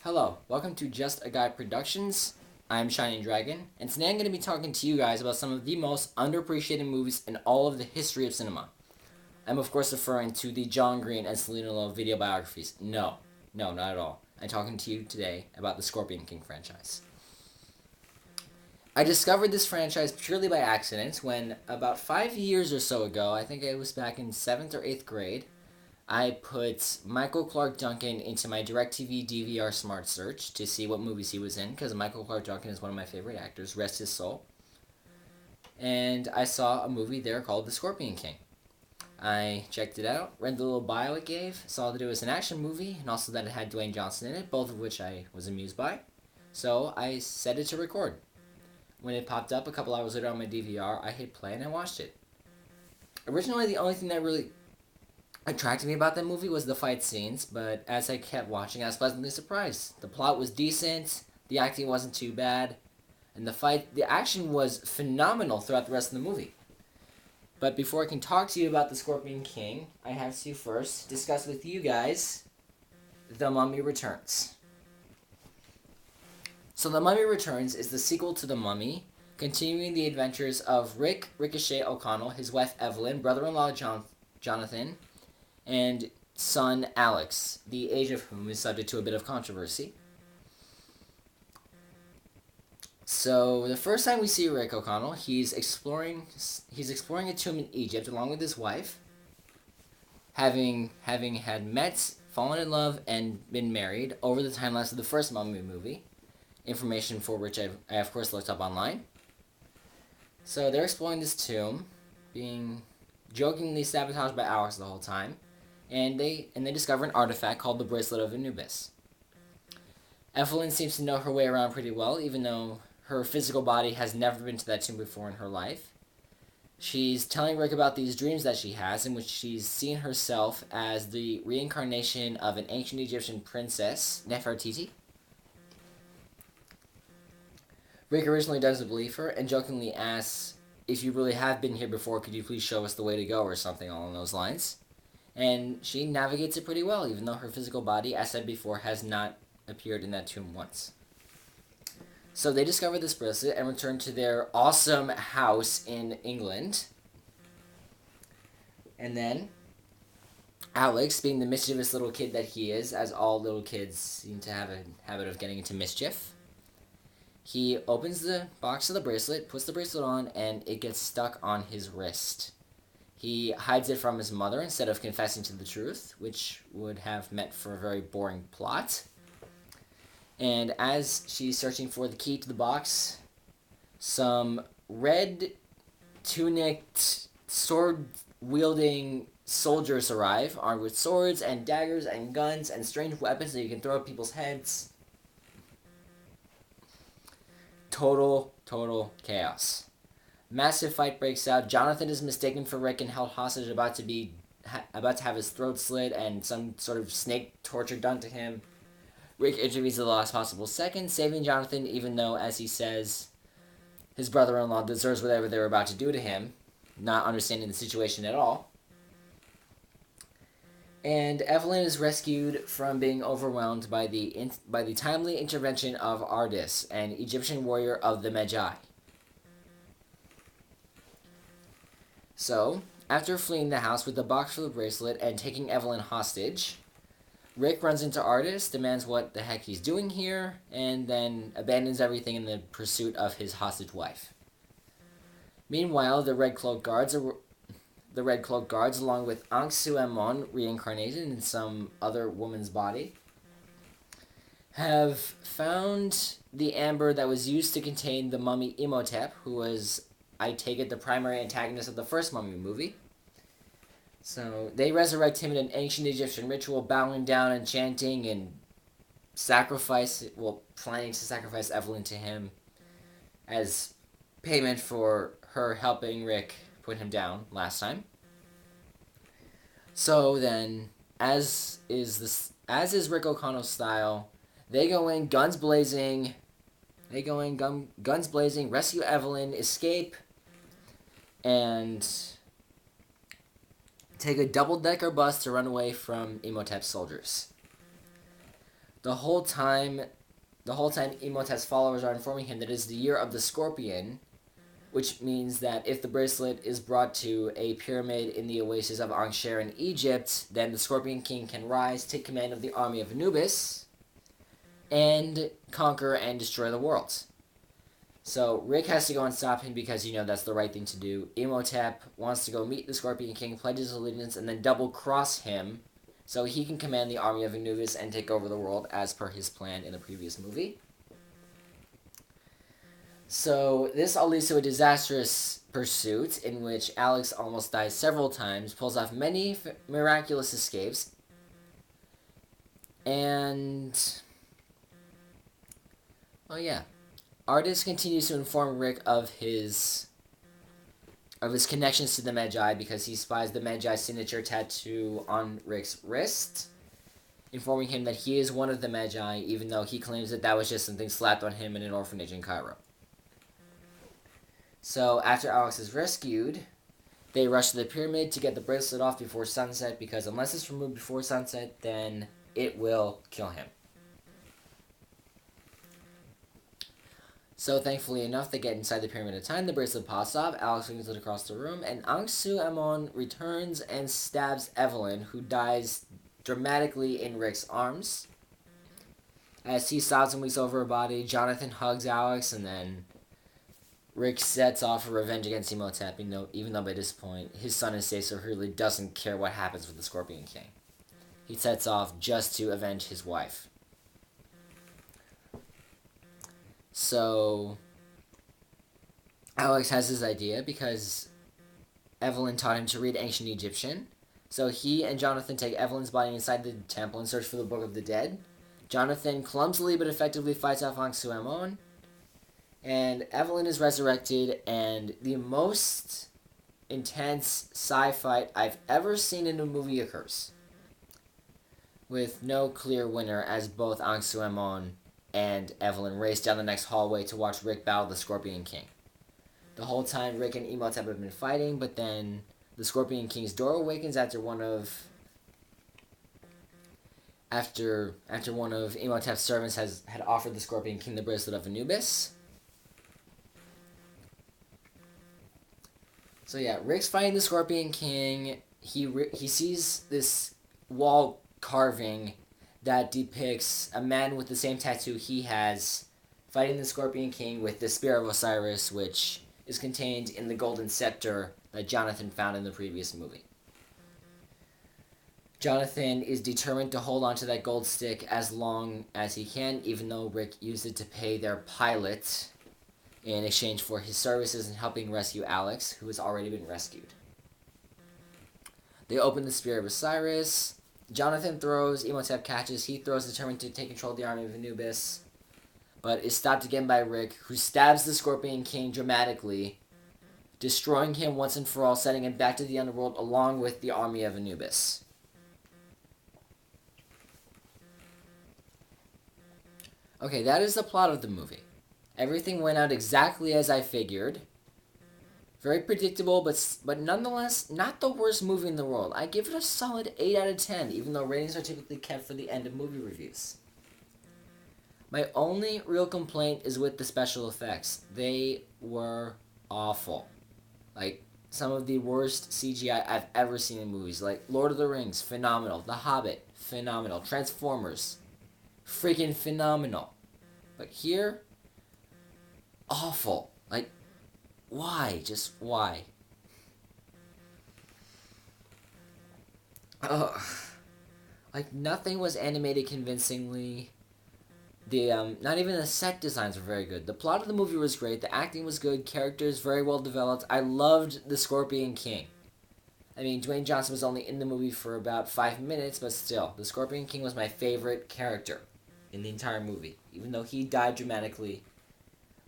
Hello, welcome to Just a Guy Productions. I'm Shining Dragon, and today I'm going to be talking to you guys about some of the most underappreciated movies in all of the history of cinema. I'm of course referring to the John Green and Selena Lowe video biographies. No, not at all. I'm talking to you today about the Scorpion King franchise. I discovered this franchise purely by accident when, about 5 years or so ago, I think it was back in 7th or 8th grade, I put Michael Clark Duncan into my DirecTV DVR Smart Search to see what movies he was in, because Michael Clark Duncan is one of my favorite actors, rest his soul. And I saw a movie there called The Scorpion King. I checked it out, read the little bio it gave, saw that it was an action movie, and also that it had Dwayne Johnson in it, both of which I was amused by. So I set it to record. When it popped up a couple hours later on my DVR, I hit play and I watched it. Originally, the only thing that really attracted me about that movie was the fight scenes, but as I kept watching, I was pleasantly surprised. The plot was decent, the acting wasn't too bad, and the action was phenomenal throughout the rest of the movie. But before I can talk to you about The Scorpion King, I have to first discuss with you guys The Mummy Returns. So The Mummy Returns is the sequel to The Mummy, continuing the adventures of Rick Ricochet O'Connell, his wife Evelyn, brother-in-law Jonathan, and son Alex, the age of whom is subject to a bit of controversy. So the first time we see Rick O'Connell, he's exploring a tomb in Egypt along with his wife, having had met, fallen in love, and been married over the time lapse of the first Mummy movie, information for which I of course looked up online. So they're exploring this tomb, being jokingly sabotaged by Alex the whole time, and they discover an artifact called the Bracelet of Anubis. Evelyn seems to know her way around pretty well, even though her physical body has never been to that tomb before in her life. She's telling Rick about these dreams that she has, in which she's seen herself as the reincarnation of an ancient Egyptian princess, Nefertiti. Rick originally doesn't believe her, and jokingly asks, "If you really have been here before, could you please show us the way to go," or something along those lines. And she navigates it pretty well, even though her physical body, as said before, has not appeared in that tomb once. So they discover this bracelet and return to their awesome house in England. And then Alex, being the mischievous little kid that he is, as all little kids seem to have a habit of getting into mischief, he opens the box of the bracelet, puts the bracelet on, and it gets stuck on his wrist. He hides it from his mother instead of confessing to the truth, which would have meant for a very boring plot. And as she's searching for the key to the box, some red-tunicked, sword-wielding soldiers arrive, armed with swords and daggers and guns and strange weapons that you can throw at people's heads. Total chaos. Massive fight breaks out. Jonathan is mistaken for Rick and held hostage, about to have his throat slit and some sort of snake torture done to him. Rick intervenes at the last possible second, saving Jonathan, even though, as he says, his brother-in-law deserves whatever they were about to do to him, not understanding the situation at all. And Evelyn is rescued from being overwhelmed by the timely intervention of Ardis, an Egyptian warrior of the Magi. So, after fleeing the house with the box for the bracelet and taking Evelyn hostage, Rick runs into Ardis, demands what the heck he's doing here, and then abandons everything in the pursuit of his hostage wife. Meanwhile, the Red Cloak Guards, along with Ankh-Suemon, reincarnated in some other woman's body, have found the amber that was used to contain the mummy Imhotep, who was, I take it, the primary antagonist of the first Mummy movie. So they resurrect him in an ancient Egyptian ritual, bowing down and chanting and planning to sacrifice Evelyn to him as payment for her helping Rick put him down last time. So then, as is Rick O'Connell's style, they go in guns blazing, rescue Evelyn, escape, and take a double-decker bus to run away from Imhotep's soldiers. The whole time, Imhotep's followers are informing him that it is the year of the Scorpion, which means that if the bracelet is brought to a pyramid in the oasis of Ankhsher in Egypt, then the Scorpion King can rise, take command of the army of Anubis, and conquer and destroy the world. So Rick has to go and stop him because, that's the right thing to do. Imhotep wants to go meet the Scorpion King, pledges allegiance, and then double-cross him so he can command the army of Anubis and take over the world as per his plan in the previous movie. So this all leads to a disastrous pursuit in which Alex almost dies several times, pulls off many miraculous escapes, and... oh yeah. Artis continues to inform Rick of his connections to the Magi because he spies the Magi signature tattoo on Rick's wrist, informing him that he is one of the Magi, even though he claims that was just something slapped on him in an orphanage in Cairo. So after Alex is rescued, they rush to the pyramid to get the bracelet off before sunset, because unless it's removed before sunset, then it will kill him. So thankfully enough, they get inside the pyramid in time, the bracelet pops off, Alex swings it across the room, and Anck-Su-Amon returns and stabs Evelyn, who dies dramatically in Rick's arms. As he sobs and weeps over her body, Jonathan hugs Alex, and then Rick sets off for revenge against Imhotep, even though by this point, his son is safe, so he really doesn't care what happens with the Scorpion King. He sets off just to avenge his wife. So, Alex has his idea because Evelyn taught him to read ancient Egyptian. So he and Jonathan take Evelyn's body inside the temple and search for the Book of the Dead. Jonathan clumsily but effectively fights off Anck-Su-Amon. And Evelyn is resurrected, and the most intense sci-fight I've ever seen in a movie occurs, with no clear winner as both Anck-Su-Amon and Evelyn race down the next hallway to watch Rick battle the Scorpion King. The whole time, Rick and Imhotep have been fighting, but then the Scorpion King's door awakens after one of Imhotep's servants had offered the Scorpion King the bracelet of Anubis. So yeah, Rick's fighting the Scorpion King. He sees this wall carving that depicts a man with the same tattoo he has fighting the Scorpion King with the Spear of Osiris, which is contained in the golden scepter that Jonathan found in the previous movie. Jonathan is determined to hold on to that gold stick as long as he can, even though Rick used it to pay their pilot in exchange for his services in helping rescue Alex, who has already been rescued. They open the Spear of Osiris. Jonathan throws, Imhotep catches, he throws, determined to take control of the army of Anubis, but is stopped again by Rick, who stabs the Scorpion King dramatically, destroying him once and for all, sending him back to the underworld along with the army of Anubis. Okay, that is the plot of the movie. Everything went out exactly as I figured. Very predictable, but nonetheless, not the worst movie in the world. I give it a solid 8 out of 10, even though ratings are typically kept for the end of movie reviews. My only real complaint is with the special effects. They were awful. Like, some of the worst CGI I've ever seen in movies. Like, Lord of the Rings, phenomenal. The Hobbit, phenomenal. Transformers, freaking phenomenal. But here, awful. Like, why? Just why? Ugh. Like, nothing was animated convincingly. Not even the set designs were very good. The plot of the movie was great. The acting was good. Characters very well developed. I loved the Scorpion King. I mean, Dwayne Johnson was only in the movie for about 5 minutes, but still, the Scorpion King was my favorite character in the entire movie, even though he died dramatically,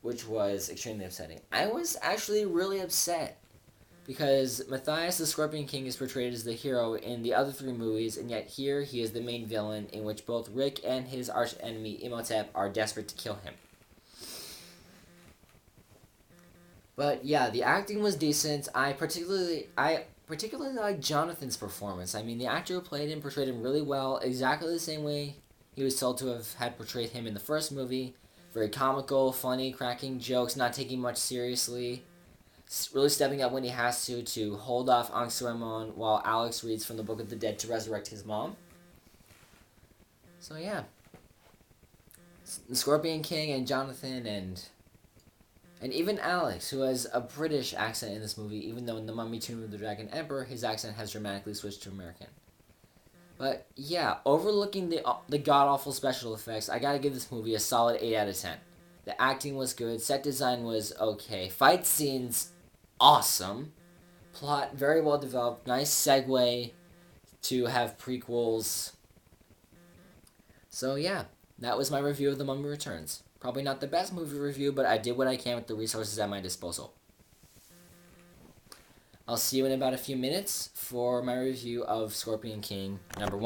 which was extremely upsetting. I was actually really upset because Matthias the Scorpion King is portrayed as the hero in the other 3 movies, and yet here he is the main villain, in which both Rick and his arch-enemy Imhotep are desperate to kill him. But yeah, the acting was decent. I particularly like Jonathan's performance. I mean, the actor who played him portrayed him really well, exactly the same way he was told to have had portrayed him in the first movie. Very comical, funny, cracking jokes, not taking much seriously. Really stepping up when he has to hold off Anck-su-aemon while Alex reads from the Book of the Dead to resurrect his mom. So yeah. The Scorpion King and Jonathan and even Alex, who has a British accent in this movie, even though in The Mummy, Tomb of the Dragon Emperor, his accent has dramatically switched to American. But yeah, overlooking the god-awful special effects, I gotta give this movie a solid 8 out of 10. The acting was good, set design was okay, fight scenes, awesome, plot very well developed, nice segue to have prequels. So yeah, that was my review of The Mummy Returns. Probably not the best movie review, but I did what I can with the resources at my disposal. I'll see you in about a few minutes for my review of Scorpion King #1.